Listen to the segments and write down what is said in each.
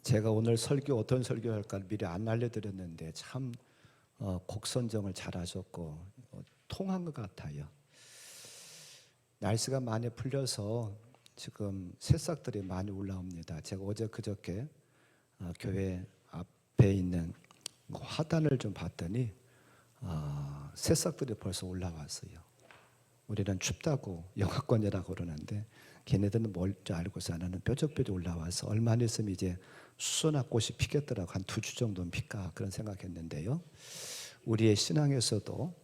제가 오늘 설교 어떤 설교할까 미리 안 알려드렸는데 참 곡 선정을 잘하셨고 통한 것 같아요. 날씨가 많이 풀려서 지금 새싹들이 많이 올라옵니다. 제가 어제 그저께 교회 앞에 있는 화단을 좀 봤더니 새싹들이 벌써 올라왔어요. 우리는 춥다고 영하권이라고 그러는데 걔네들은 뭘 줄 알고서 나는 뾰족뾰족 올라와서 얼마 안 있으면 이제 수선화 꽃이 피겠더라고. 한 2주 정도는 필까 그런 생각했는데요. 우리의 신앙에서도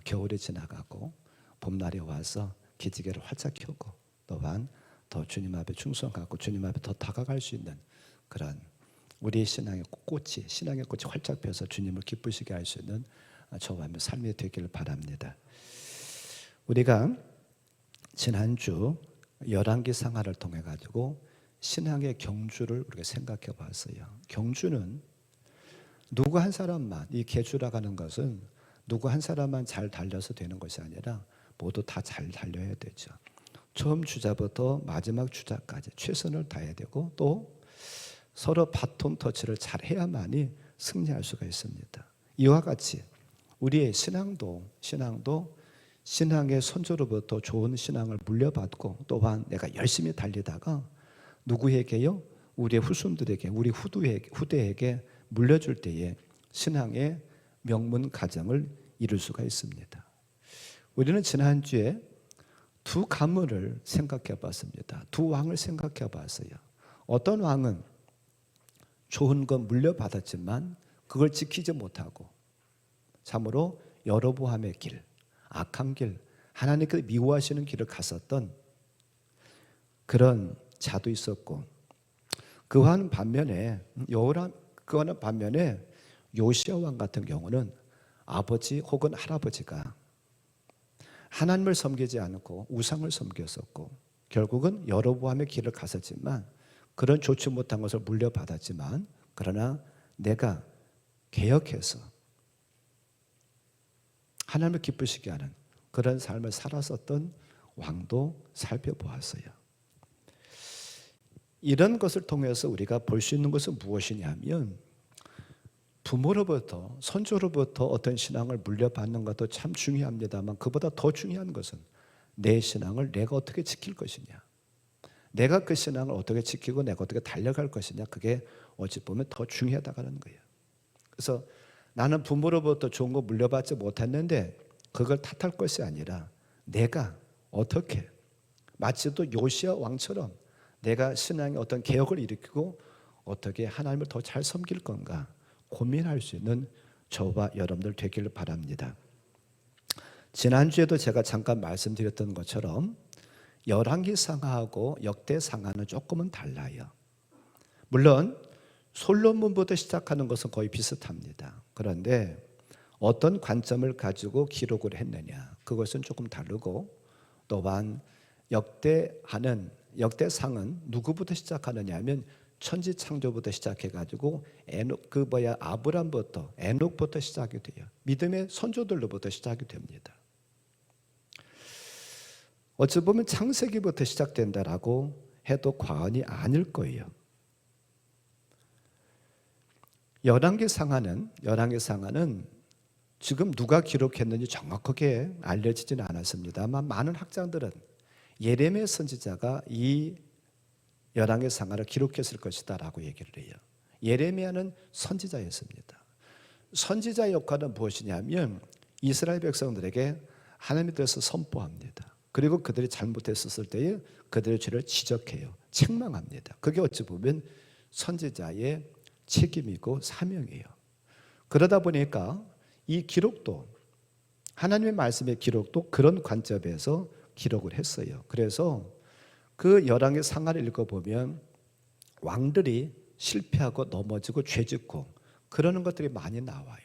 겨울이 지나가고 봄날이 와서 기지개를 활짝 켜고 또한 더 주님 앞에 충성하고 주님 앞에 더 다가갈 수 있는 그런 우리의 신앙의 꽃이 활짝 펴서 주님을 기쁘시게 할 수 있는 저와 삶이 되기를 바랍니다. 우리가 지난주 열왕기상하를 통해 가지고 신앙의 경주를 우리가 생각해 봤어요. 경주는 누구 한 사람만, 이 계주라고 하는 것은 누구 한 사람만 잘 달려서 되는 것이 아니라 모두 다 잘 달려야 되죠. 처음 주자부터 마지막 주자까지 최선을 다해야 되고 또 서로 바톤 터치를 잘 해야만이 승리할 수가 있습니다. 이와 같이 우리의 신앙도 신앙의 선조로부터 좋은 신앙을 물려받고 또한 내가 열심히 달리다가 누구에게요? 우리의 후손들에게, 우리 후대에게 물려줄 때에 신앙의 명문 가정을 이룰 수가 있습니다. 우리는 지난주에 두 가문을 생각해 봤습니다. 두 왕을 생각해 봤어요. 어떤 왕은 좋은 건 물려받았지만 그걸 지키지 못하고 참으로 여로보암의 길, 악한 길, 하나님께서 미워하시는 길을 갔었던 그런 자도 있었고 그와는 반면에 요시야 왕 같은 경우는 아버지 혹은 할아버지가 하나님을 섬기지 않고 우상을 섬겼었고 결국은 여로보암의 길을 갔었지만 그런 좋지 못한 것을 물려받았지만 그러나 내가 개혁해서 하나님을 기쁘시게 하는 그런 삶을 살았었던 왕도 살펴보았어요. 이런 것을 통해서 우리가 볼 수 있는 것은 무엇이냐면 부모로부터 선조로부터 어떤 신앙을 물려받는 것도 참 중요합니다만 그보다 더 중요한 것은 내 신앙을 내가 어떻게 지킬 것이냐, 내가 그 신앙을 어떻게 지키고 내가 어떻게 달려갈 것이냐, 그게 어찌 보면 더 중요하다고 하는 거예요. 그래서 나는 부모로부터 좋은 거 물려받지 못했는데 그걸 탓할 것이 아니라 내가 어떻게 마치 또 요시야 왕처럼 내가 신앙의 어떤 개혁을 일으키고 어떻게 하나님을 더 잘 섬길 건가 고민할 수 있는 저와 여러분들 되기를 바랍니다. 지난주에도 제가 잠깐 말씀드렸던 것처럼 열왕기상하하고 역대상하는 조금은 달라요. 물론 솔로몬부터 시작하는 것은 거의 비슷합니다. 그런데 어떤 관점을 가지고 기록을 했느냐 그것은 조금 다르고 또한 역대상은 누구부터 시작하느냐 하면 천지창조부터 시작해가지고 아브람부터 에녹부터 시작이 돼요. 믿음의 선조들로부터 시작이 됩니다. 어찌 보면 창세기부터 시작된다라고 해도 과언이 아닐 거예요. 열왕기상하는 지금 누가 기록했는지 정확하게 알려지지는 않았습니다만 많은 학자들은 예레미야 선지자가 이 열왕기상하를 기록했을 것이다 라고 얘기를 해요. 예레미야는 선지자였습니다. 선지자의 역할은 무엇이냐면 이스라엘 백성들에게 하나님에 대해서 선포합니다. 그리고 그들이 잘못했었을 때에 그들의 죄를 지적해요. 책망합니다. 그게 어찌 보면 선지자의 책임이고 사명이에요. 그러다 보니까 이 기록도 하나님의 말씀의 기록도 그런 관점에서 기록을 했어요. 그래서 그 열왕기상하를 읽어보면 왕들이 실패하고 넘어지고 죄짓고 그러는 것들이 많이 나와요.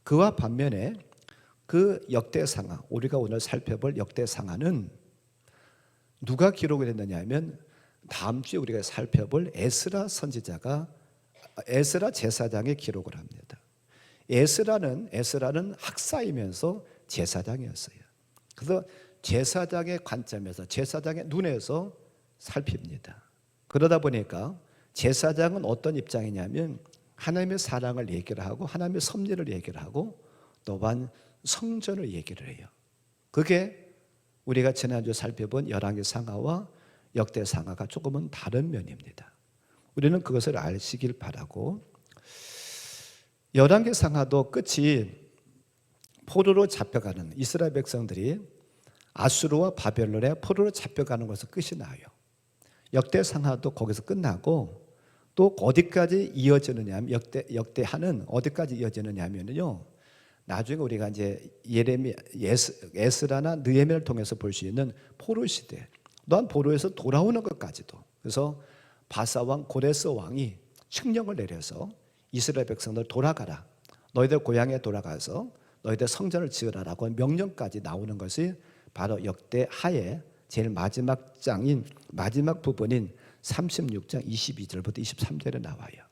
그와 반면에 그 역대상하, 우리가 오늘 살펴볼 역대상하는 누가 기록을 했느냐 하면 다음 주에 우리가 살펴볼 에스라 제사장의 기록을 합니다. 에스라는 학사이면서 제사장이었어요. 그래서 제사장의 관점에서 제사장의 눈에서 살핍니다. 그러다 보니까 제사장은 어떤 입장이냐면 하나님의 사랑을 얘기를 하고 하나님의 섭리를 얘기를 하고 또한 성전을 얘기를 해요. 그게 우리가 지난주 살펴본 열왕기 상하와 역대 상하가 조금은 다른 면입니다. 우리는 그것을 아시길 바라고, 열왕기 상하도 끝이 포로로 잡혀가는 이스라엘 백성들이 아수르와 바벨론에 포로로 잡혀가는 것에서 끝이 나요. 역대 상하도 거기서 끝나고 또 어디까지 이어지느냐 하면 역대하는 어디까지 이어지느냐 하면요, 나중에 우리가 이제 에스라나 느헤미야를 통해서 볼 수 있는 포로 시대, 또한 포로에서 돌아오는 것까지도. 그래서 바사 왕 고레스 왕이 칙령을 내려서 이스라엘 백성들 돌아가라, 너희들 고향에 돌아가서 너희들 성전을 지으라라고 명령까지 나오는 것이 바로 역대하의 제일 마지막 장인, 마지막 부분인 36장 22절부터 23절에 나와요.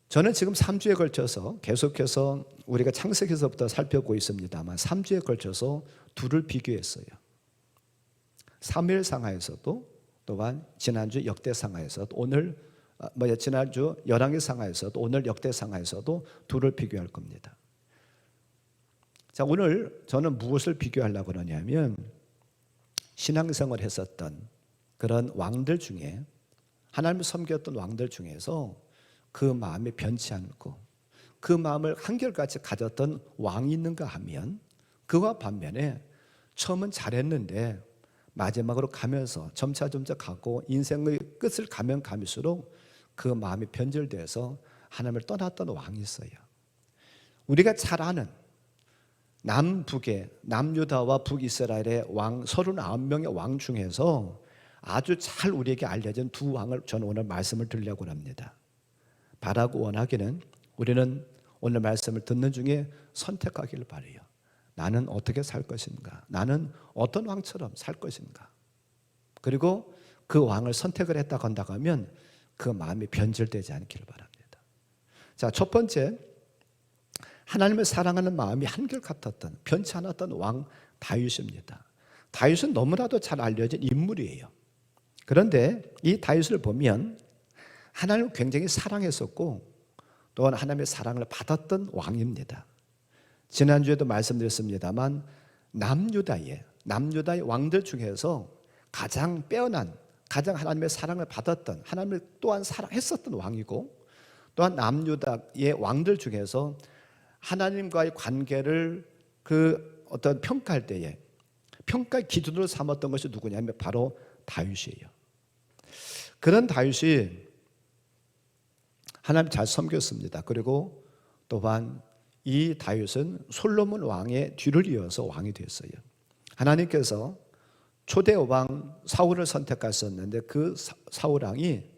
저는 지금 3주에 걸쳐서 계속해서 우리가 창세기서부터 살펴보고 있습니다만 3주에 걸쳐서 둘을 비교했어요. 사무엘상하에서도, 또한 지난주 역대상하에서도, 지난주 열왕기 상하에서도, 오늘 역대상하에서도 둘을 비교할 겁니다. 자, 오늘 저는 무엇을 비교하려고 그러냐면 신앙생활을 했었던 그런 왕들 중에, 하나님을 섬겼던 왕들 중에서 그 마음이 변치 않고 그 마음을 한결같이 가졌던 왕이 있는가 하면, 그와 반면에 처음은 잘했는데 마지막으로 가면서 점차 가고 인생의 끝을 가면 갈수록 그 마음이 변질돼서 하나님을 떠났던 왕이 있어요. 우리가 잘 아는 남북의 남유다와 북이스라엘의 왕 39명의 왕 중에서 아주 잘 우리에게 알려진 두 왕을 저는 오늘 말씀을 드리려고 합니다. 바라고 원하기는 우리는 오늘 말씀을 듣는 중에 선택하기를 바라요. 나는 어떻게 살 것인가? 나는 어떤 왕처럼 살 것인가? 그리고 그 왕을 선택을 했다고 한다고 하면 그 마음이 변질되지 않기를 바랍니다. 자, 첫 번째, 하나님을 사랑하는 마음이 한결같았던, 변치 않았던 왕 다윗입니다. 다윗은 너무나도 잘 알려진 인물이에요. 그런데 이 다윗을 보면 하나님을 굉장히 사랑했었고 또한 하나님의 사랑을 받았던 왕입니다. 지난주에도 말씀드렸습니다만 남유다의 왕들 중에서 가장 빼어난, 가장 하나님의 사랑을 받았던, 하나님을 또한 사랑했었던 왕이고, 또한 남유다의 왕들 중에서 하나님과의 관계를 그 어떤 평가할 때에 평가의 기준으로 삼았던 것이 누구냐면 바로 다윗이에요. 그런 다윗이 하나님 잘 섬겼습니다. 그리고 또한 이 다윗은 솔로몬 왕의 뒤를 이어서 왕이 됐어요. 하나님께서 초대 왕 사울을 선택하셨는데 그 사울 왕이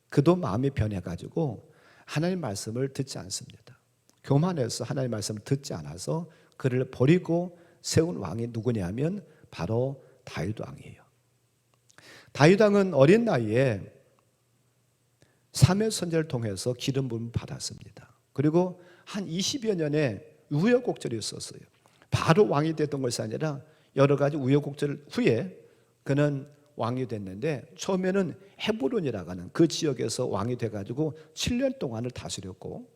그도 마음이 변해가지고 하나님 말씀을 듣지 않습니다. 교만해서 하나님 말씀을 듣지 않아서 그를 버리고 세운 왕이 누구냐면 바로 다윗 왕이에요. 다윗 왕은 어린 나이에 사무엘 선지자를 통해서 기름 부음을 받았습니다. 그리고 한 20여 년의 우여곡절이 있었어요. 바로 왕이 됐던 것이 아니라 여러 가지 우여곡절 후에 그는 왕이 됐는데, 처음에는 헤브론이라고 하는 그 지역에서 왕이 돼가지고 7년 동안을 다스렸고,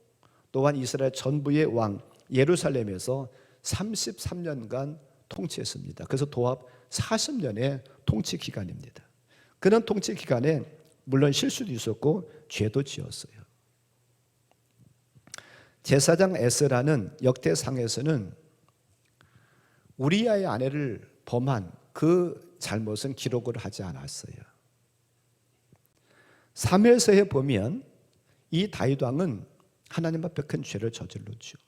또한 이스라엘 전부의 왕 예루살렘에서 33년간 통치했습니다. 그래서 도합 40년의 통치 기간입니다. 그런 통치 기간에 물론 실수도 있었고 죄도 지었어요. 제사장 에스라는 역대상에서는 우리아의 아내를 범한 그 잘못은 기록을 하지 않았어요. 사무엘서에 보면 이 다윗 왕은 하나님 앞에 큰 죄를 저질렀죠.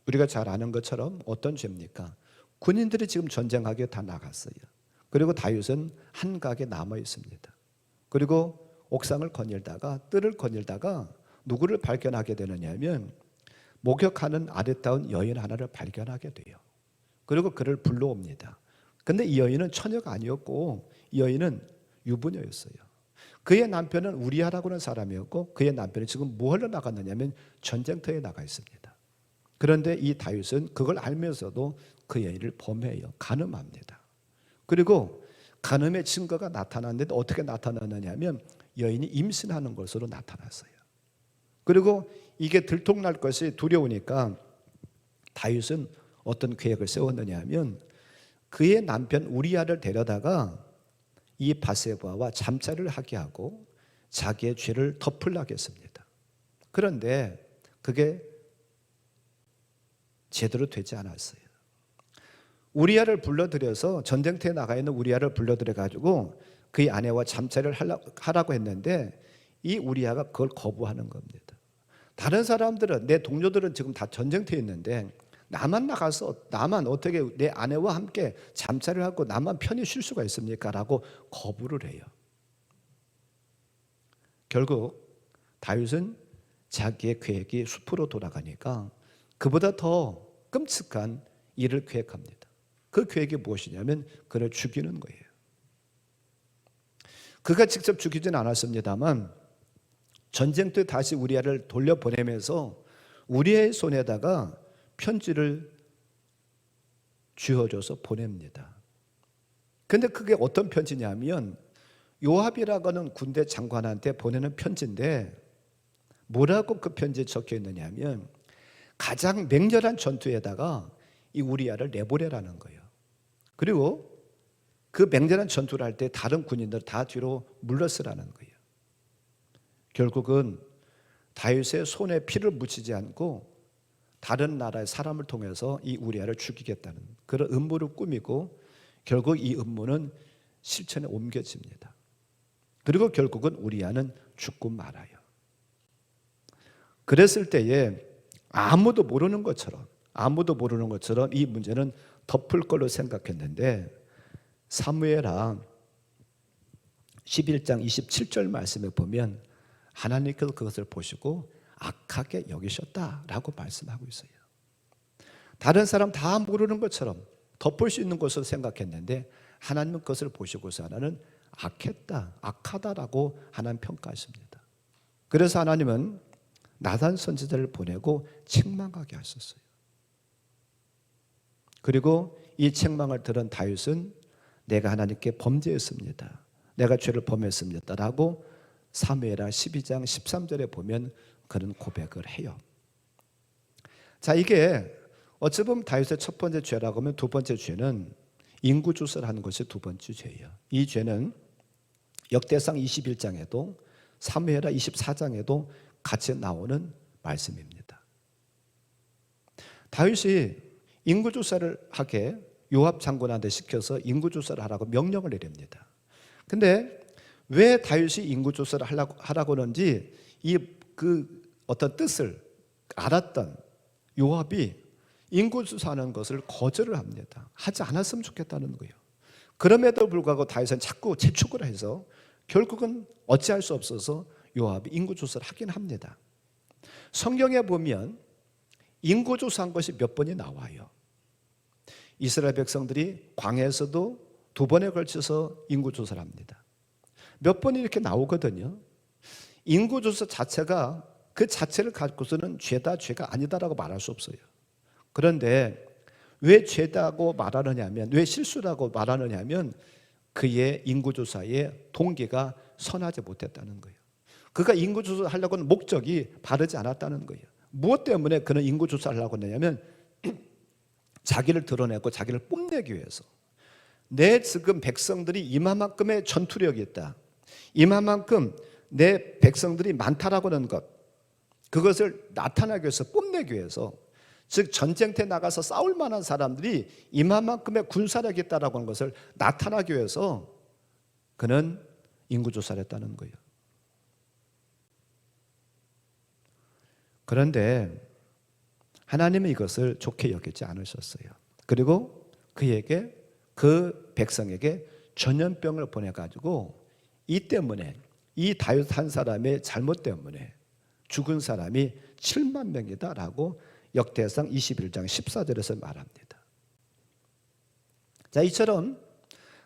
우리가 잘 아는 것처럼 어떤 죄입니까? 군인들이 지금 전쟁하기에 다 나갔어요. 그리고 다윗은 한각에 남아 있습니다. 그리고 옥상을 거닐다가, 뜰을 거닐다가 누구를 발견하게 되느냐 하면 목욕하는 아름다운 여인 하나를 발견하게 돼요. 그리고 그를 불러옵니다. 근데 이 여인은 처녀가 아니었고 이 여인은 유부녀였어요. 그의 남편은 우리아라고 하는 사람이었고 그의 남편이 지금 뭐 하러 나갔느냐면 전쟁터에 나가 있습니다. 그런데 이 다윗은 그걸 알면서도 그 여인을 범해요. 간음합니다. 그리고 간음의 증거가 나타났는데 어떻게 나타났느냐 하면 여인이 임신하는 것으로 나타났어요. 그리고 이게 들통날 것이 두려우니까 다윗은 어떤 계획을 세웠느냐 하면 그의 남편 우리아를 데려다가 이 바세바와 잠자리를 하게 하고 자기의 죄를 덮으려고 했습니다. 그런데 그게 제대로 되지 않았어요. 우리아를 불러들여서 전쟁터에 나가 있는 우리아를 불러들여 가지고 그의 아내와 잠자리를 하라고 했는데 이 우리아가 그걸 거부하는 겁니다. 다른 사람들은, 내 동료들은 지금 다 전쟁터에 있는데 나만 나가서 나만 어떻게 내 아내와 함께 잠자리를 하고 나만 편히 쉴 수가 있습니까? 라고 거부를 해요. 결국 다윗은 자기의 계획이 숲으로 돌아가니까 그보다 더 끔찍한 일을 계획합니다. 그 계획이 무엇이냐면 그를 죽이는 거예요. 그가 직접 죽이지는 않았습니다만 전쟁터에 다시 우리아를 돌려보내면서 우리아의 손에다가 편지를 쥐어줘서 보냅니다. 근데 그게 어떤 편지냐면 요압이라고 하는 군대 장관한테 보내는 편지인데 뭐라고 그 편지에 적혀 있느냐면 가장 맹렬한 전투에다가 이 우리아를 내보내라는 거예요. 그리고 그 맹렬한 전투를 할 때 다른 군인들 다 뒤로 물러서라는 거예요. 결국은 다윗의 손에 피를 묻히지 않고 다른 나라의 사람을 통해서 이 우리아를 죽이겠다는 그런 음모를 꾸미고 결국 이 음모는 실천에 옮겨집니다. 그리고 결국은 우리아는 죽고 말아요. 그랬을 때에 아무도 모르는 것처럼 이 문제는 덮을 걸로 생각했는데 사무엘하 11장 27절 말씀에 보면 하나님께서 그것을 보시고 악하게 여기셨다라고 말씀하고 있어요. 다른 사람 다 모르는 것처럼 덮을 수 있는 것으로 생각했는데 하나님은 그것을 보시고서 하나는 악하다라고 하나님 평가하십니다. 그래서 하나님은 나단 선지자를 보내고 책망하게 하셨어요. 그리고 이 책망을 들은 다윗은 내가 하나님께 범죄했습니다. 내가 죄를 범했습니다. 라고 사무엘하 12장 13절에 보면 그런 고백을 해요. 자, 이게 어찌 보면 다윗의 첫 번째 죄라고 하면 두 번째 죄는 인구조사를 하는 것이 두 번째 죄예요. 이 죄는 역대상 21장에도 사무엘하 24장에도 같이 나오는 말씀입니다. 다윗이 인구조사를 하게 요압 장군한테 시켜서 인구조사를 하라고 명령을 내립니다. 근데 왜 다윗이 인구조사를 하라고 하는지 그 어떤 뜻을 알았던 요압이 인구조사하는 것을 거절을 합니다. 하지 않았으면 좋겠다는 거예요. 그럼에도 불구하고 다윗은 자꾸 재촉을 해서 결국은 어찌할 수 없어서 요압이 인구조사를 하긴 합니다. 성경에 보면 인구조사한 것이 몇 번이 나와요. 이스라엘 백성들이 광야에서도 두 번에 걸쳐서 인구조사를 합니다. 몇 번이 이렇게 나오거든요. 인구조사 자체가 그 자체를 갖고서는 죄다 죄가 아니다라고 말할 수 없어요. 그런데 왜 죄다고 말하느냐면, 왜 실수라고 말하느냐면 그의 인구조사의 동기가 선하지 못했다는 거예요. 그가 인구조사를 하려고 하는 목적이 바르지 않았다는 거예요. 무엇 때문에 그는 인구조사를 하려고 했냐면 자기를 드러내고 자기를 뽐내기 위해서, 내 지금 백성들이 이만큼의 전투력이 있다, 이만큼 내 백성들이 많다라고 하는 것, 그것을 나타나기 위해서, 뽐내기 위해서, 즉 전쟁터에 나가서 싸울 만한 사람들이 이만큼의 군사력이 있다라고 하는 것을 나타나기 위해서 그는 인구조사를 했다는 거예요. 그런데 하나님은 이것을 좋게 여기지 않으셨어요. 그리고 그에게, 그 백성에게 전염병을 보내가지고 이 때문에, 이 다윗 한 사람의 잘못 때문에 죽은 사람이 7만 명이다라고 역대상 21장 14절에서 말합니다. 자, 이처럼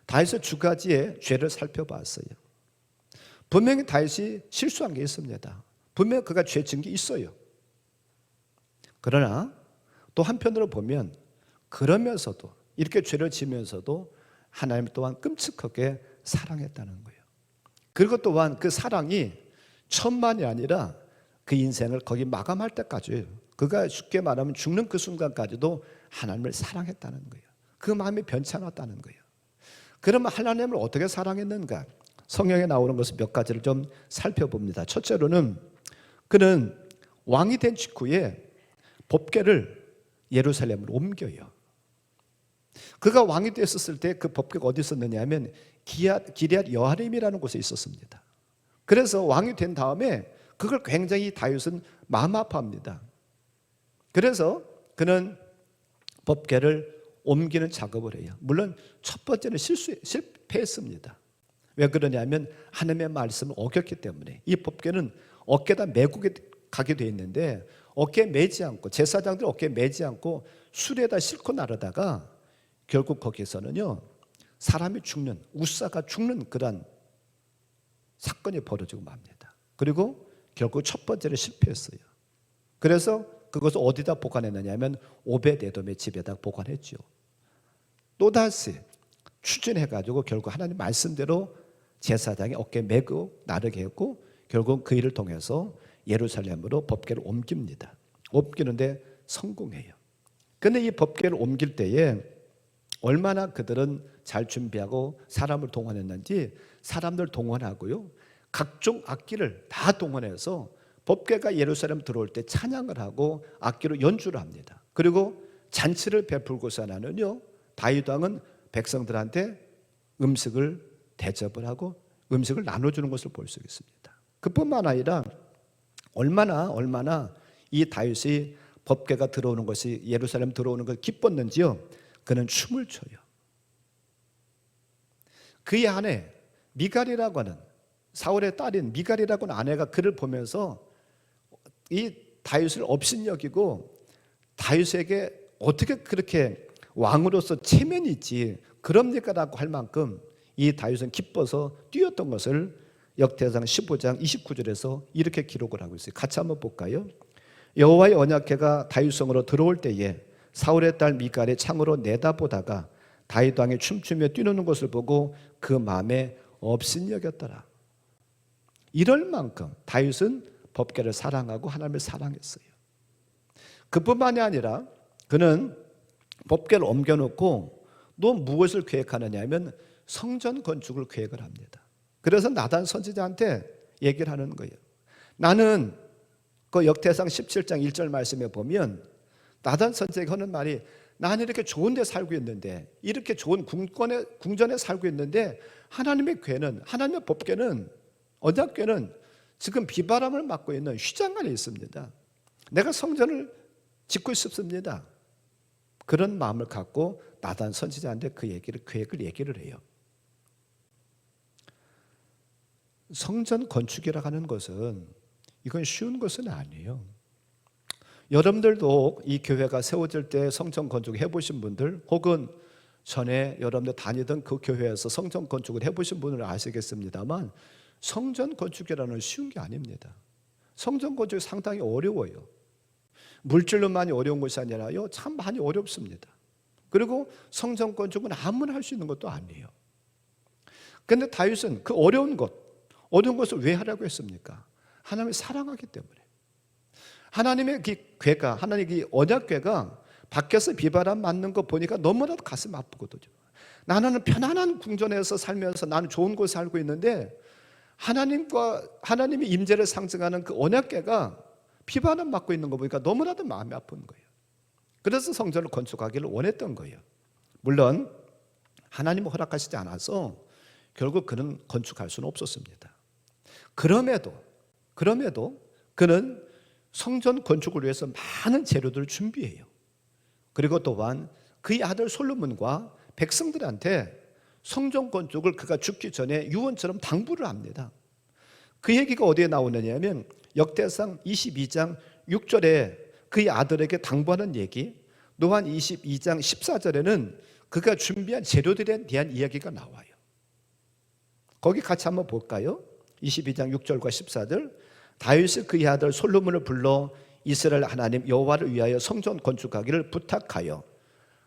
다윗의 두 가지의 죄를 살펴봤어요. 분명히 다윗이 실수한 게 있습니다. 분명히 그가 죄 지은 게 있어요. 그러나 또 한편으로 보면 그러면서도, 이렇게 죄를 지면서도 하나님 또한 끔찍하게 사랑했다는 거예요. 그리고 또한 그 사랑이 천만이 아니라 그 인생을 거기 마감할 때까지, 그가 쉽게 말하면 죽는 그 순간까지도 하나님을 사랑했다는 거예요. 그 마음이 변치 않았다는 거예요. 그러면 하나님을 어떻게 사랑했는가? 성경에 나오는 것을 몇 가지를 좀 살펴봅니다. 첫째로는 그는 왕이 된 직후에 법궤를 예루살렘으로 옮겨요. 그가 왕이 됐었을 때 그 법궤가 어디 있었느냐 하면 기럇 여아림이라는 곳에 있었습니다. 그래서 왕이 된 다음에 그걸 굉장히 다윗은 마음 아파합니다. 그래서 그는 법궤를 옮기는 작업을 해요. 물론 첫 번째는 실패했습니다. 왜 그러냐면 하나님의 말씀을 어겼기 때문에. 이 법궤는 어깨에다 메고 가게 돼 있는데 어깨에 매지 않고, 제사장들 어깨에 매지 않고 수레에다 싣고 나르다가 결국 거기서는요 사람이 죽는, 우사가 죽는 그런 사건이 벌어지고 맙니다. 그리고 결국 첫 번째는 실패했어요. 그래서 그것을 어디다 보관했느냐 하면 오벳에돔의 집에다 보관했죠. 또다시 추진해가지고 결국 하나님 말씀대로 제사장이 어깨에 메고 나르게 했고, 결국 그 일을 통해서 예루살렘으로 법궤를 옮깁니다. 옮기는데 성공해요. 그런데 이 법궤를 옮길 때에 얼마나 그들은 잘 준비하고 사람을 동원했는지, 사람들 동원하고요 각종 악기를 다 동원해서 법궤가 예루살렘 들어올 때 찬양을 하고 악기로 연주를 합니다. 그리고 잔치를 베풀고서 나는요 다윗 왕은 백성들한테 음식을 대접을 하고 음식을 나눠주는 것을 볼 수 있습니다. 그뿐만 아니라 얼마나 이 다윗이 법궤가 들어오는 것이, 예루살렘 들어오는 것이 기뻤는지요, 그는 춤을 춰요. 그의 아내 미갈이라고 하는, 사울의 딸인 미갈이라고 하는 아내가 그를 보면서 이 다윗을 업신여기고 다윗에게 어떻게 그렇게 왕으로서 체면이 있지 그럽니까? 라고 할 만큼 이 다윗은 기뻐서 뛰었던 것을 역대상 15장 29절에서 이렇게 기록을 하고 있어요. 같이 한번 볼까요? 여호와의 언약궤가 다윗성으로 들어올 때에 사울의 딸 미갈이 창으로 내다보다가 다윗 왕이 춤추며 뛰노는 것을 보고 그 마음에 업신여겼더라. 이럴 만큼 다윗은 법궤를 사랑하고 하나님을 사랑했어요. 그뿐만이 아니라 그는 법궤를 옮겨놓고 또 무엇을 계획하느냐 하면 성전 건축을 계획을 합니다. 그래서 나단 선지자한테 얘기를 하는 거예요. 나는 그 역대상 17장 1절 말씀에 보면 나단 선지자가 하는 말이, 나는 이렇게 좋은 데 살고 있는데, 이렇게 좋은 궁전에 살고 있는데 하나님의 궤는, 하나님의 법궤는, 언약궤는 지금 비바람을 맞고 있는 휘장간에 있습니다. 내가 성전을 짓고 싶습니다. 그런 마음을 갖고 나단 선지자한테 그 계획을 얘기를 해요. 성전 건축이라고 하는 것은 이건 쉬운 것은 아니에요. 여러분들도 이 교회가 세워질 때 성전 건축 해보신 분들, 혹은 전에 여러분들 다니던 그 교회에서 성전 건축을 해보신 분을 아시겠습니다만, 성전 건축이라는 쉬운 게 아닙니다. 성전 건축이 상당히 어려워요. 물질로만이 어려운 것이 아니라요 참 많이 어렵습니다. 그리고 성전 건축은 아무나 할 수 있는 것도 아니에요. 그런데 다윗은 그 어려운 것을 왜 하라고 했습니까? 하나님을 사랑하기 때문에. 하나님의 그 궤가, 하나님의 언약궤가 밖에서 비바람 맞는 거 보니까 너무나도 가슴 아프거든요. 나는 편안한 궁전에서 살면서 나는 좋은 곳에 살고 있는데 하나님의 임재를 상징하는 그 언약궤가 비바람 맞고 있는 거 보니까 너무나도 마음이 아픈 거예요. 그래서 성전을 건축하기를 원했던 거예요. 물론 하나님은 허락하시지 않아서 결국 그는 건축할 수는 없었습니다. 그럼에도 그는 성전 건축을 위해서 많은 재료들을 준비해요. 그리고 또한 그의 아들 솔로몬과 백성들한테 성전 건축을 그가 죽기 전에 유언처럼 당부를 합니다. 그 얘기가 어디에 나오느냐 하면 역대상 22장 6절에 그의 아들에게 당부하는 얘기, 또한 22장 14절에는 그가 준비한 재료들에 대한 이야기가 나와요. 거기 같이 한번 볼까요? 22장 6절과 14절. 다윗이 그의 아들 솔로몬을 불러 이스라엘 하나님 여호와를 위하여 성전 건축하기를 부탁하여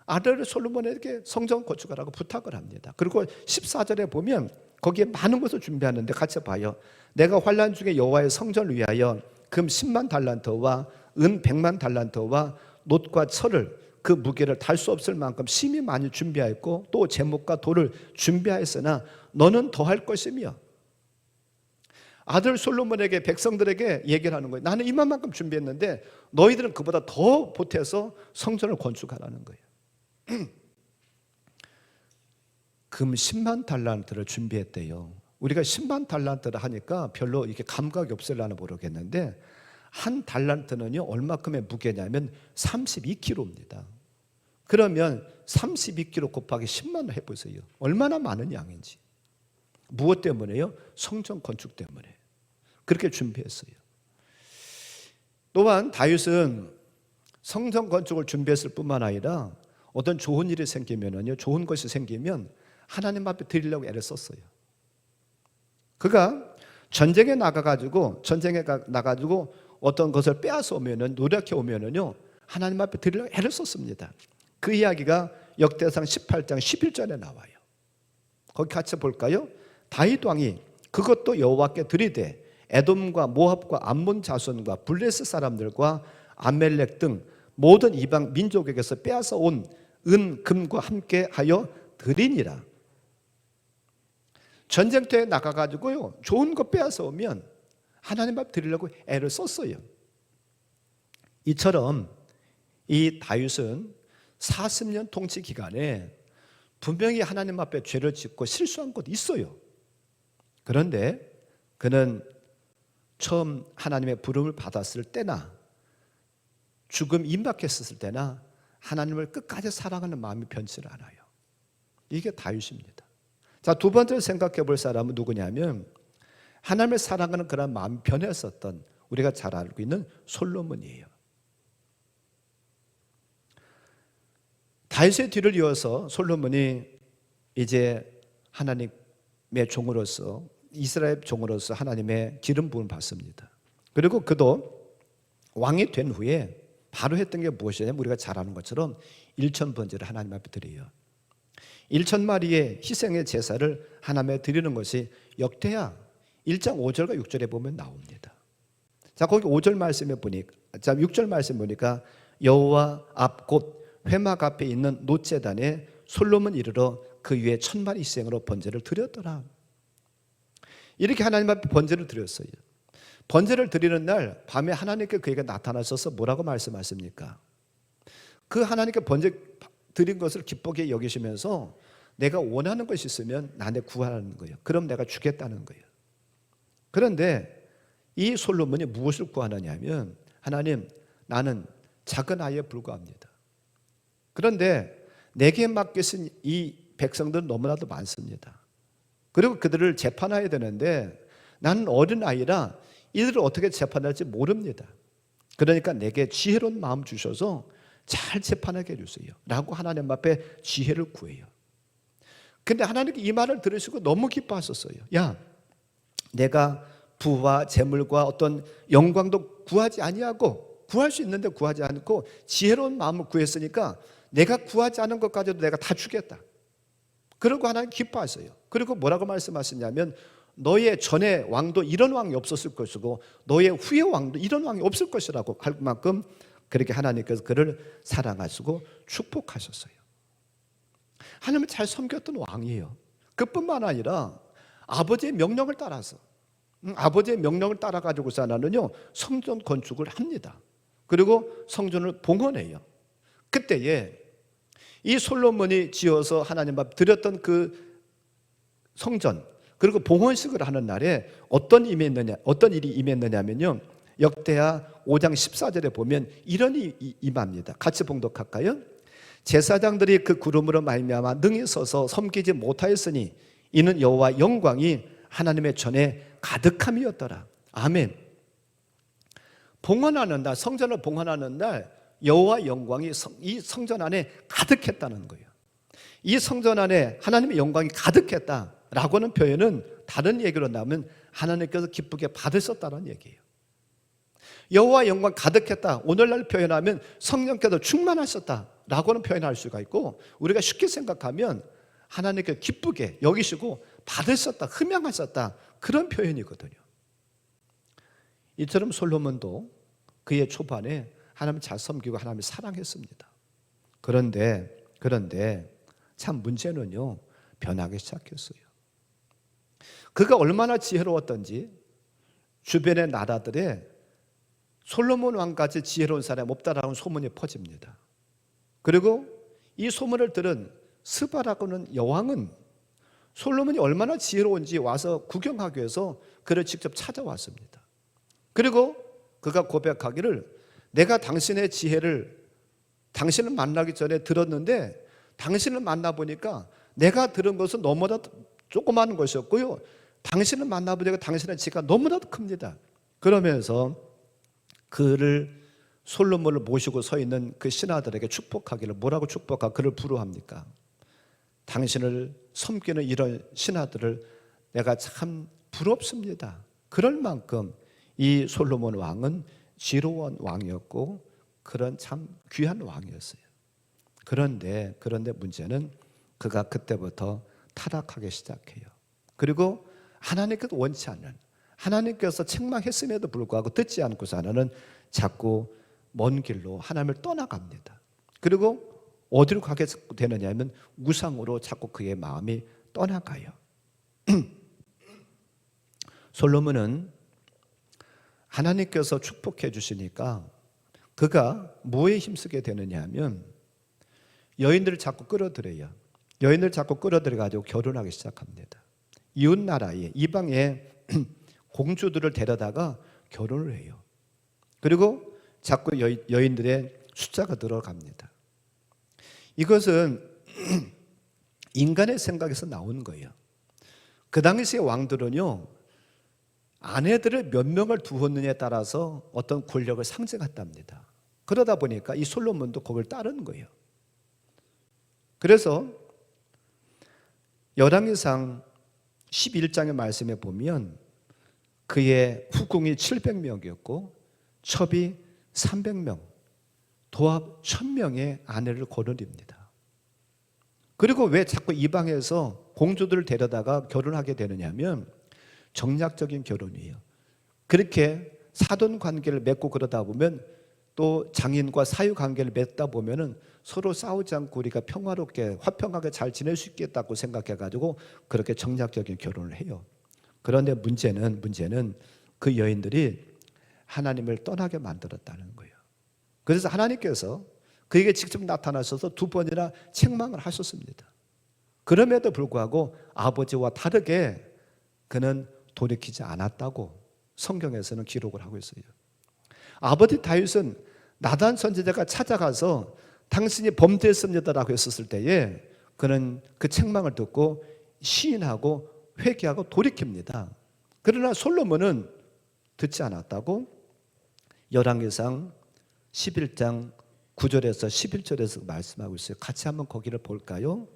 아들 솔로몬에게 성전 건축하라고 부탁을 합니다. 그리고 14절에 보면 거기에 많은 것을 준비하는데 같이 봐요. 내가 환난 중에 여호와의 성전을 위하여 금 10만 달란트와 은 100만 달란트와 놋과 철을 그 무게를 달 수 없을 만큼 심히 많이 준비하였고 또 제목과 돌을 준비하였으나 너는 더할 것이며, 아들 솔로몬에게 백성들에게 얘기를 하는 거예요. 나는 이만큼 준비했는데 너희들은 그보다 더 보태서 성전을 건축하라는 거예요. 금 10만 달란트를 준비했대요. 우리가 10만 달란트를 하니까 별로 이렇게 감각이 없을라나 모르겠는데 한 달란트는요 얼마큼의 무게냐면 32kg입니다. 그러면 32kg 곱하기 10만을 해보세요. 얼마나 많은 양인지. 무엇 때문에요? 성전 건축 때문에 그렇게 준비했어요. 또한 다윗은 성전 건축을 준비했을 뿐만 아니라 어떤 좋은 일이 생기면은요, 좋은 것이 생기면 하나님 앞에 드리려고 애를 썼어요. 그가 전쟁에 나가가지고 어떤 것을 빼앗아 오면은, 노력해 오면은요 하나님 앞에 드리려고 애를 썼습니다. 그 이야기가 역대상 18장 11절에 나와요. 거기 같이 볼까요? 다윗 왕이 그것도 여호와께 드리되 에돔과 모압과 암몬 자손과 블레스 사람들과 아멜렉 등 모든 이방 민족에게서 빼앗아 온 은, 금과 함께 하여 드리니라. 전쟁터에 나가가지고요 좋은 거 빼앗아 오면 하나님 앞 드리려고 애를 썼어요. 이처럼 이 다윗은 40년 통치 기간에 분명히 하나님 앞에 죄를 짓고 실수한 것도 있어요. 그런데 그는 처음 하나님의 부름을 받았을 때나 죽음 임박했을 때나 하나님을 끝까지 사랑하는 마음이 변치를 않아요. 이게 다윗입니다. 자, 두 번째로 생각해 볼 사람은 누구냐면 하나님을 사랑하는 그런 마음이 변했었던, 우리가 잘 알고 있는 솔로몬이에요. 다윗의 뒤를 이어서 솔로몬이 이제 하나님의 종으로서, 이스라엘 종으로서 하나님의 기름 부음을 받습니다. 그리고 그도 왕이 된 후에 바로 했던 게 무엇이냐면 우리가 잘 아는 것처럼 1000번제를 하나님 앞에 드려요. 1000마리의 희생의 제사를 하나님에 드리는 것이 역대하 1장 5절과 6절에 보면 나옵니다. 자, 거기 5절 말씀에 보니까, 6절 말씀 보니까 여호와 앞 곧 회막 앞에 있는 놋제단에 솔로몬 이르러 그 위에 1000마리 희생으로 번제를 드렸더라. 이렇게 하나님 앞에 번제를 드렸어요. 번제를 드리는 날 밤에 하나님께 그에게 나타나셔서 뭐라고 말씀하십니까? 그 하나님께 번제 드린 것을 기쁘게 여기시면서 내가 원하는 것이 있으면 나한테 구하라는 거예요. 그럼 내가 주겠다는 거예요. 그런데 이 솔로몬이 무엇을 구하느냐 하면, 하나님, 나는 작은 아이에 불과합니다. 그런데 내게 맡기신 이 백성들은 너무나도 많습니다. 그리고 그들을 재판해야 되는데 나는 어린아이라 이들을 어떻게 재판할지 모릅니다. 그러니까 내게 지혜로운 마음 주셔서 잘 재판하게 해주세요 라고 하나님 앞에 지혜를 구해요. 근데 하나님께 이 말을 들으시고 너무 기뻐하셨어요. 야, 내가 부와 재물과 어떤 영광도 구하지 아니하고, 구할 수 있는데 구하지 않고 지혜로운 마음을 구했으니까 내가 구하지 않은 것까지도 내가 다 주겠다. 그러고 하나님 기뻐하세요. 그리고 뭐라고 말씀하시냐면 너의 전에 왕도 이런 왕이 없었을 것이고 너의 후의 왕도 이런 왕이 없을 것이라고 할 만큼 그렇게 하나님께서 그를 사랑하시고 축복하셨어요. 하나님을 잘 섬겼던 왕이에요. 그뿐만 아니라 아버지의 명령을 따라서, 아버지의 명령을 따라가지고서 하나는요 성전 건축을 합니다. 그리고 성전을 봉헌해요. 그때에 이 솔로몬이 지어서 하나님 앞 드렸던 그 성전, 그리고 봉헌식을 하는 날에 어떤 일이 임했느냐면요, 역대하 5장 14절에 보면 이런 일이 임합니다. 같이 봉독할까요? 제사장들이 그 구름으로 말미암아 능히 서서 섬기지 못하였으니 이는 여호와 영광이 하나님의 전에 가득함이었더라. 아멘. 봉헌하는 날, 성전을 봉헌하는 날 여호와 영광이 이 성전 안에 가득했다는 거예요. 이 성전 안에 하나님의 영광이 가득했다라고 하는 표현은 다른 얘기로 나면 하나님께서 기쁘게 받으셨다는 얘기예요. 여호와 영광 가득했다, 오늘날 표현하면 성령께서 충만하셨다 라고는 표현할 수가 있고, 우리가 쉽게 생각하면 하나님께 기쁘게 여기시고 받으셨다, 흠양하셨다, 그런 표현이거든요. 이처럼 솔로몬도 그의 초반에 하나님을 잘 섬기고 하나님을 사랑했습니다. 그런데 참 문제는요, 변하기 시작했어요. 그가 얼마나 지혜로웠던지 주변의 나라들에 솔로몬 왕까지 지혜로운 사람이 없다라는 소문이 퍼집니다. 그리고 이 소문을 들은 스바라고 하는 여왕은 솔로몬이 얼마나 지혜로운지 와서 구경하기 위해서 그를 직접 찾아왔습니다. 그리고 그가 고백하기를, 내가 당신의 지혜를 당신을 만나기 전에 들었는데 당신을 만나보니까 내가 들은 것은 너무나 조그마한 것이었고요, 당신을 만나보니까 당신의 지혜가 너무나도 큽니다. 그러면서 그를, 솔로몬을 모시고 서 있는 그 신하들에게 축복하기를, 뭐라고 축복하고 그를 부르합니까? 당신을 섬기는 이런 신하들을 내가 참 부럽습니다. 그럴 만큼 이 솔로몬 왕은 지혜로운 왕이었고 그런 참 귀한 왕이었어요. 그런데 문제는 그가 그때부터 타락하기 시작해요. 그리고 하나님께서 원치 않는, 하나님께서 책망했음에도 불구하고 듣지 않고서 하나는 자꾸 먼 길로 하나님을 떠나갑니다. 그리고 어디로 가게 되느냐 하면 우상으로 자꾸 그의 마음이 떠나가요. 솔로몬은 하나님께서 축복해 주시니까 그가 뭐에 힘쓰게 되느냐 하면 여인들을 자꾸 끌어들여요. 여인들을 자꾸 끌어들여가지고 결혼하기 시작합니다. 이웃 나라에, 이방에 공주들을 데려다가 결혼을 해요. 그리고 자꾸 여인들의 숫자가 늘어갑니다. 이것은 인간의 생각에서 나오는 거예요. 그 당시의 왕들은요, 아내들을 몇 명을 두었느냐에 따라서 어떤 권력을 상징했답니다. 그러다 보니까 이 솔로몬도 그걸 따르는 거예요. 그래서 열왕기상 11장의 말씀에 보면 그의 후궁이 700명이었고 첩이 300명, 도합 1000명의 아내를 거느립니다. 그리고 왜 자꾸 이방에서 공주들을 데려다가 결혼하게 되느냐 하면 정략적인 결혼이에요. 그렇게 사돈 관계를 맺고 그러다 보면, 또 장인과 사유 관계를 맺다 보면은 서로 싸우지 않고 우리가 평화롭게 화평하게 잘 지낼 수 있겠다고 생각해가지고 그렇게 정략적인 결혼을 해요. 그런데 문제는 그 여인들이 하나님을 떠나게 만들었다는 거예요. 그래서 하나님께서 그에게 직접 나타나셔서 2번이나 책망을 하셨습니다. 그럼에도 불구하고 아버지와 다르게 그는 돌이키지 않았다고 성경에서는 기록을 하고 있어요. 아버지 다윗은 나단 선지자가 찾아가서 당신이 범죄했습니다라고 했었을 때에 그는 그 책망을 듣고 시인하고 회개하고 돌이킵니다. 그러나 솔로몬은 듣지 않았다고 열왕기상 11장 9절에서 11절에서 말씀하고 있어요. 같이 한번 거기를 볼까요?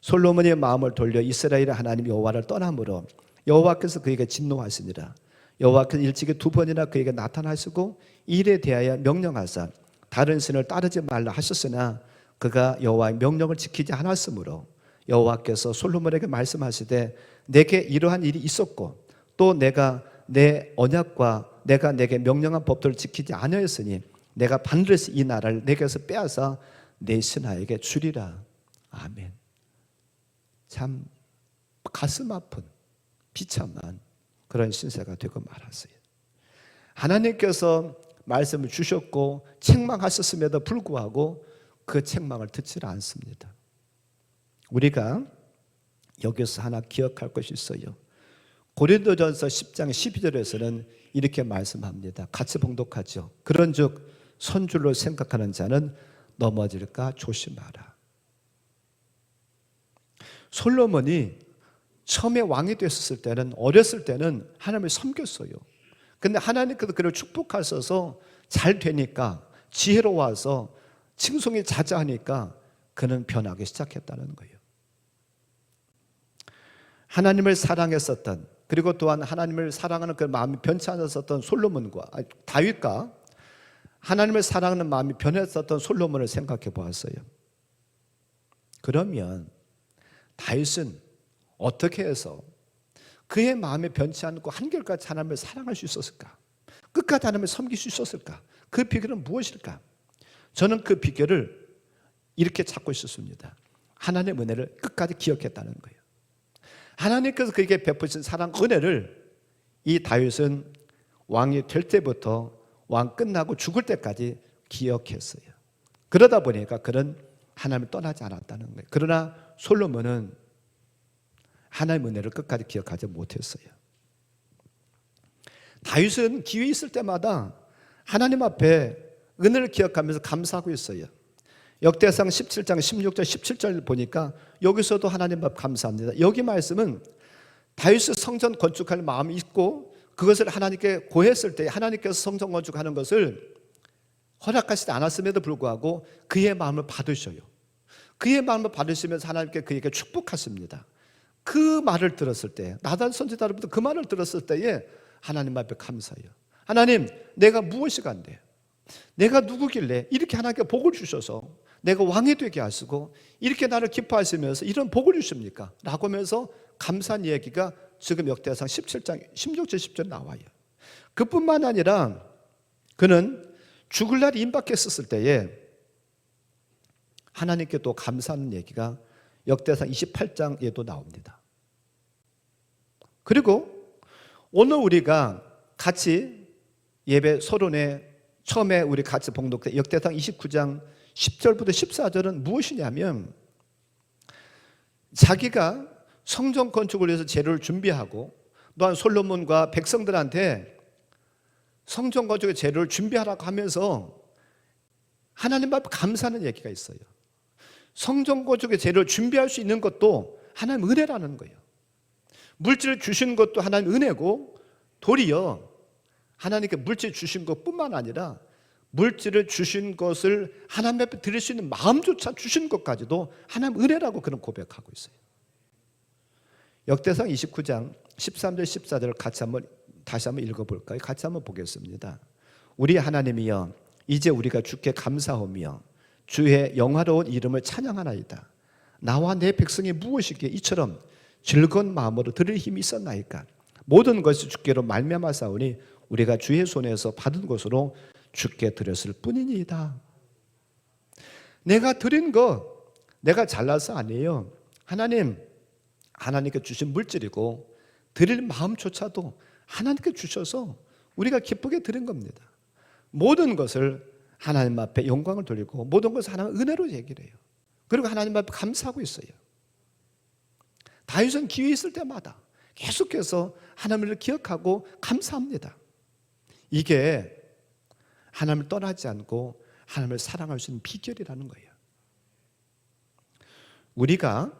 솔로몬의 마음을 돌려 이스라엘의 하나님 여호와를 떠남으로 여호와께서 그에게 진노하시니라. 여호와께서 일찍이 2번이나 그에게 나타나시고 일에 대하여 명령하사 다른 신을 따르지 말라 하셨으나 그가 여호와의 명령을 지키지 않았으므로 여호와께서 솔로몬에게 말씀하시되 내게 이러한 일이 있었고 또 내가 내 언약과 내가 내게 명령한 법들을 지키지 아니하였으니 내가 반드시 이 나라를 내게서 빼앗아 내 신하에게 주리라. 아멘. 참 가슴 아픈 비참한 그런 신세가 되고 말았어요. 하나님께서 말씀을 주셨고 책망하셨음에도 불구하고 그 책망을 듣지 않습니다. 우리가 여기서 하나 기억할 것이 있어요. 고린도전서 10장 12절에서는 이렇게 말씀합니다. 같이 봉독하죠. 그런즉 선줄로 생각하는 자는 넘어질까 조심하라. 솔로몬이 처음에 왕이 됐을 때는, 어렸을 때는 하나님을 섬겼어요. 근데 하나님께서 그를 축복하셔서 잘 되니까, 지혜로워서 칭송이 자자하니까 그는 변하기 시작했다는 거예요. 하나님을 사랑했었던, 그리고 또한 하나님을 사랑하는 그 마음이 변치 않았었던 다윗과 하나님을 사랑하는 마음이 변했었던 솔로몬을 생각해 보았어요. 그러면 다윗은 어떻게 해서 그의 마음에 변치 않고 한결같이 하나님을 사랑할 수 있었을까? 끝까지 하나님을 섬길 수 있었을까? 그 비결은 무엇일까? 저는 그 비결을 이렇게 찾고 있었습니다. 하나님의 은혜를 끝까지 기억했다는 거예요. 하나님께서 그에게 베푸신 사랑 은혜를 이 다윗은 왕이 될 때부터 왕 끝나고 죽을 때까지 기억했어요. 그러다 보니까 그는 하나님을 떠나지 않았다는 거예요. 그러나 솔로몬은 하나님의 은혜를 끝까지 기억하지 못했어요. 다윗은 기회 있을 때마다 하나님 앞에 은혜를 기억하면서 감사하고 있어요. 역대상 17장 16절 17절 보니까 여기서도 하나님 앞 감사합니다. 여기 말씀은 다윗의 성전 건축할 마음이 있고 그것을 하나님께 고했을 때 하나님께서 성전 건축하는 것을 허락하시지 않았음에도 불구하고 그의 마음을 받으셔요. 그의 마음을 받으시면서 하나님께 그에게 축복하십니다. 그 말을 들었을 때, 나단 선지자 여러분들 그 말을 들었을 때에 하나님 앞에 감사해요. 하나님, 내가 무엇이 간대? 내가 누구길래 이렇게 하나님께 복을 주셔서 내가 왕이 되게 하시고 이렇게 나를 기뻐하시면서 이런 복을 주십니까? 라고 하면서 감사한 얘기가 지금 역대상 17장 16절 10절 나와요. 그뿐만 아니라 그는 죽을 날이 임박했었을 때에 하나님께 또 감사하는 얘기가 역대상 28장에도 나옵니다. 그리고 오늘 우리가 같이 예배 서론에 처음에 우리 같이 봉독된 역대상 29장 10절부터 14절은 무엇이냐면 자기가 성전 건축을 위해서 재료를 준비하고 또한 솔로몬과 백성들한테 성전 건축의 재료를 준비하라고 하면서 하나님 앞에 감사하는 얘기가 있어요. 성전 건축의 재료를 준비할 수 있는 것도 하나님 은혜라는 거예요. 물질을 주신 것도 하나님 은혜고 도리어 하나님께 물질 주신 것뿐만 아니라 물질을 주신 것을 하나님 앞에 드릴 수 있는 마음조차 주신 것까지도 하나님 은혜라고 그런 고백하고 있어요. 역대상 29장 13절 14절을 다시 한번 읽어볼까요? 같이 한번 보겠습니다. 우리 하나님이여 이제 우리가 주께 감사하며 주의 영화로운 이름을 찬양하나이다. 나와 내 백성이 무엇이기에 이처럼 즐거운 마음으로 들을 힘이 있었나이까? 모든 것이 주께로 말미암아사오니 우리가 주의 손에서 받은 것으로 주께 드렸을 뿐이니이다. 내가 드린 거 내가 잘나서 아니에요. 하나님께 주신 물질이고 드릴 마음조차도 하나님께 주셔서 우리가 기쁘게 드린 겁니다. 모든 것을 하나님 앞에 영광을 돌리고 모든 것을 하나님 은혜로 얘기를 해요. 그리고 하나님 앞에 감사하고 있어요. 다윗은 기회 있을 때마다 계속해서 하나님을 기억하고 감사합니다. 이게 하나님을 떠나지 않고 하나님을 사랑할 수 있는 비결이라는 거예요. 우리가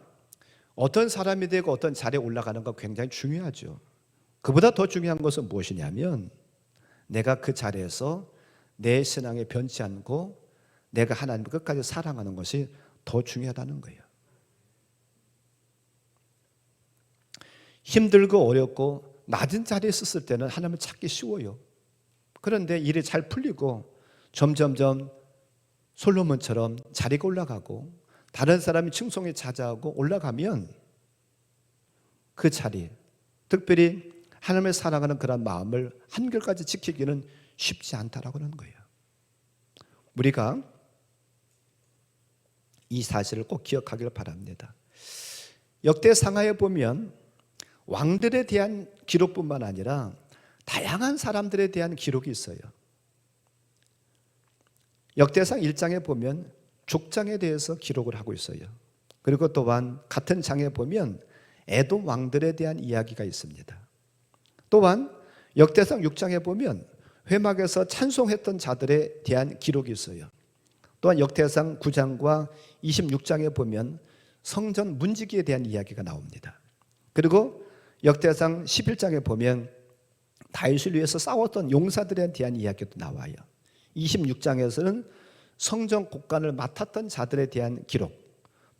어떤 사람이 되고 어떤 자리에 올라가는 건 굉장히 중요하죠. 그보다 더 중요한 것은 무엇이냐면 내가 그 자리에서 내 신앙에 변치 않고 내가 하나님을 끝까지 사랑하는 것이 더 중요하다는 거예요. 힘들고 어렵고 낮은 자리에 있었을 때는 하나님을 찾기 쉬워요. 그런데 일이 잘 풀리고 점점점 솔로몬처럼 자리가 올라가고 다른 사람이 칭송에 찾아오고 올라가면 그 자리, 특별히 하나님을 사랑하는 그런 마음을 한결까지 지키기는 쉽지 않다라고 하는 거예요. 우리가 이 사실을 꼭 기억하기를 바랍니다. 역대상하에 보면 왕들에 대한 기록뿐만 아니라 다양한 사람들에 대한 기록이 있어요. 역대상 1장에 보면 족장에 대해서 기록을 하고 있어요. 그리고 또한 같은 장에 보면 에돔 왕들에 대한 이야기가 있습니다. 또한 역대상 6장에 보면 회막에서 찬송했던 자들에 대한 기록이 있어요. 또한 역대상 9장과 26장에 보면 성전 문지기에 대한 이야기가 나옵니다. 그리고 역대상 11장에 보면 다윗을 위해서 싸웠던 용사들에 대한 이야기도 나와요. 26장에서는 성전 곡간을 맡았던 자들에 대한 기록,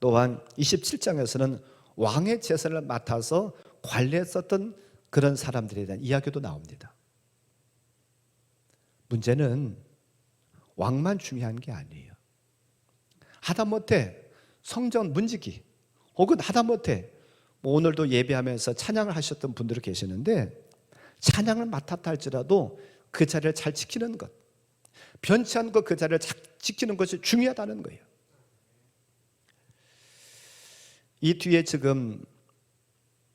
또한 27장에서는 왕의 제사를 맡아서 관리했었던 그런 사람들에 대한 이야기도 나옵니다. 문제는 왕만 중요한 게 아니에요. 하다못해 성전 문지기 혹은 하다못해 오늘도 예배하면서 찬양을 하셨던 분들이 계시는데 찬양을 맡았다 할지라도 그 자리를 잘 지키는 것, 변치 않고 그 자리를 잘 지키는 것이 중요하다는 거예요. 이 뒤에 지금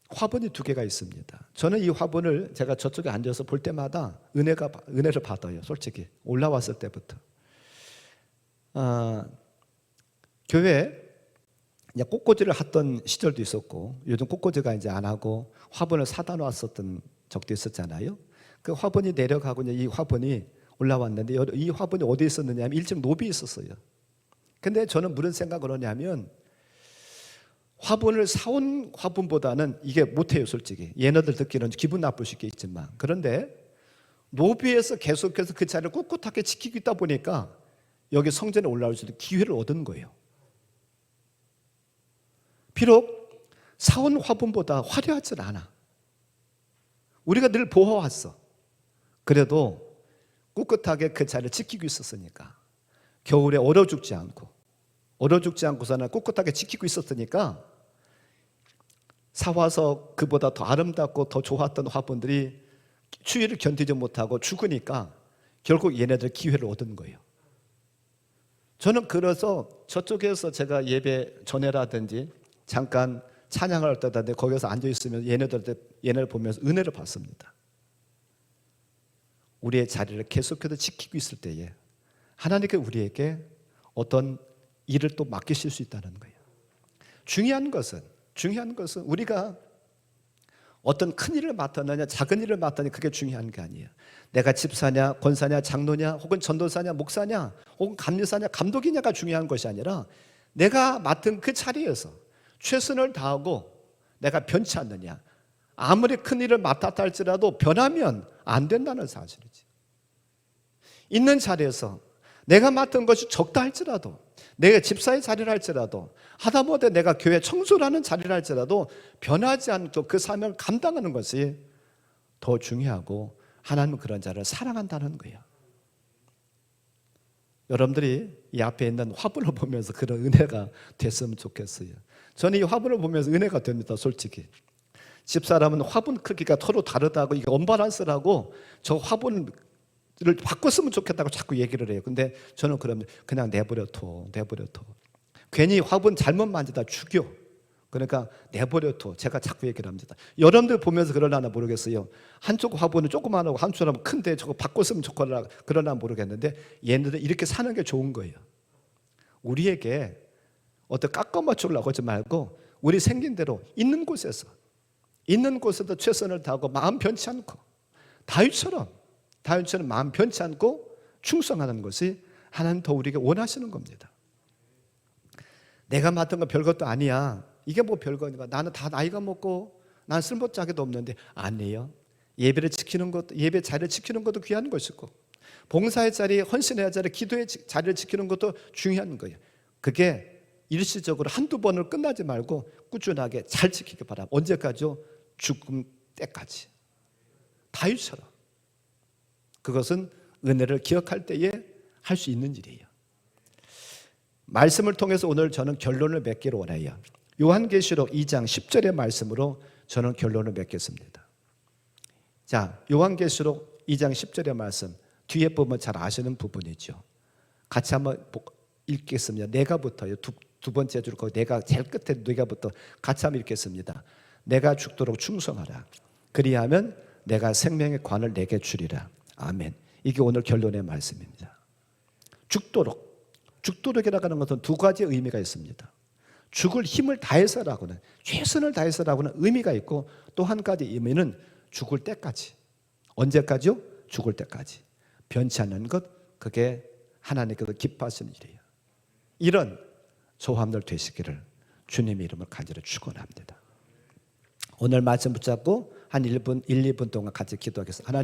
화분이 2개가 있습니다. 저는 이 화분을 제가 저쪽에 앉아서 볼 때마다 은혜를 받아요. 솔직히 올라왔을 때부터 교회 꽃꽂이를 했던 시절도 있었고 요즘 꽃꽂이가 이제 안 하고 화분을 사다 놨었던 적도 있었잖아요. 그 화분이 내려가고 이제 이 화분이 올라왔는데 이 화분이 어디에 있었느냐 하면 1층 노비에 있었어요. 근데 저는 무슨 생각을 하냐면 화분을 사온 화분보다는 이게 못해요. 솔직히 얘네들 듣기는 기분 나쁠 수 있겠지만, 그런데 노비에서 계속해서 그 자리를 꿋꿋하게 지키고 있다 보니까 여기 성전에 올라올 수 있는 기회를 얻은 거예요. 비록 사온 화분보다 화려하진 않아. 우리가 늘 보아왔어. 그래도 꿋꿋하게 그 자리를 지키고 있었으니까, 겨울에 얼어 죽지 않고서는 꿋꿋하게 지키고 있었으니까 사와서 그보다 더 아름답고 더 좋았던 화분들이 추위를 견디지 못하고 죽으니까 결국 얘네들 기회를 얻은 거예요. 저는 그래서 저쪽에서 제가 예배 전에라든지 잠깐 찬양을 할 때라든지 거기서 앉아있으면 얘네를 보면서 은혜를 받습니다. 우리의 자리를 계속해서 지키고 있을 때에 하나님께 우리에게 어떤 일을 또 맡기실 수 있다는 거예요. 중요한 것은 우리가 어떤 큰 일을 맡았느냐 작은 일을 맡았느냐 그게 중요한 게 아니에요. 내가 집사냐 권사냐 장로냐 혹은 전도사냐 목사냐 혹은 감리사냐 감독이냐가 중요한 것이 아니라 내가 맡은 그 자리에서 최선을 다하고 내가 변치 않느냐. 아무리 큰 일을 맡았다 할지라도 변하면 안 된다는 사실이지. 있는 자리에서 내가 맡은 것이 적다 할지라도, 내가 집사의 자리를 할지라도, 하다못해 내가 교회 청소라는 자리를 할지라도 변하지 않고 그 사명을 감당하는 것이 더 중요하고 하나님은 그런 자를 사랑한다는 거예요. 여러분들이 이 앞에 있는 화분을 보면서 그런 은혜가 됐으면 좋겠어요. 저는 이 화분을 보면서 은혜가 됩니다. 솔직히 집사람은 화분 크기가 서로 다르다고 이게 언밸런스라고 저 화분을 바꿨으면 좋겠다고 자꾸 얘기를 해요. 근데 저는 그러면 그냥 내버려둬. 괜히 화분 잘못 만지다 죽여. 그러니까 내버려둬. 제가 자꾸 얘기를 합니다. 여러분들 보면서 그러려나 모르겠어요. 한쪽 화분은 조그만하고 한쪽은 큰데 저거 바꿨으면 좋겠다 그러나 모르겠는데 얘네들은 이렇게 사는 게 좋은 거예요. 우리에게 어떤 깎아 맞추려고 하지 말고 우리 생긴 대로 있는 곳에도 최선을 다하고 마음 변치 않고 다윗처럼 마음 변치 않고 충성하는 것이 하나님 더 우리에게 원하시는 겁니다. 내가 맡은 건 별것도 아니야. 이게 뭐 별거니까 나는 다 나이가 먹고 난 쓸모짝에도 없는데 아니에요. 예배를 지키는 것도 예배 자리를 지키는 것도 귀한 것이고 봉사의 자리, 헌신의 자리, 기도의 자리를 지키는 것도 중요한 거예요. 그게 일시적으로 한두 번을 끝나지 말고 꾸준하게 잘 지키기 바랍니다. 언제까지요? 죽음 때까지. 다윗처럼. 그것은 은혜를 기억할 때에 할 수 있는 일이에요. 말씀을 통해서 오늘 저는 결론을 맺기를 원해요. 요한계시록 2장 10절의 말씀으로 저는 결론을 맺겠습니다. 자, 요한계시록 2장 10절의 말씀 뒤에 보면 잘 아시는 부분이죠. 같이 한번 읽겠습니다. 내가부터요. 두 번째 줄 거 내가 제일 끝에 내가부터 같이 한번 읽겠습니다. 내가 죽도록 충성하라. 그리하면 내가 생명의 관을 내게 주리라. 아멘. 이게 오늘 결론의 말씀입니다. 죽도록이라고 하는 것은 두 가지 의미가 있습니다. 죽을 힘을 다해서라고는 최선을 다해서라고는 의미가 있고 또 한 가지 의미는 죽을 때까지. 언제까지요? 죽을 때까지. 변치 않는 것, 그게 하나님께서 기뻐하시는 일이에요. 이런 저함들 되시기를 주님의 이름을 간절히 축원합니다. 오늘 말씀 붙잡고 한 1, 2분 동안 같이 기도하겠습니다. 하나님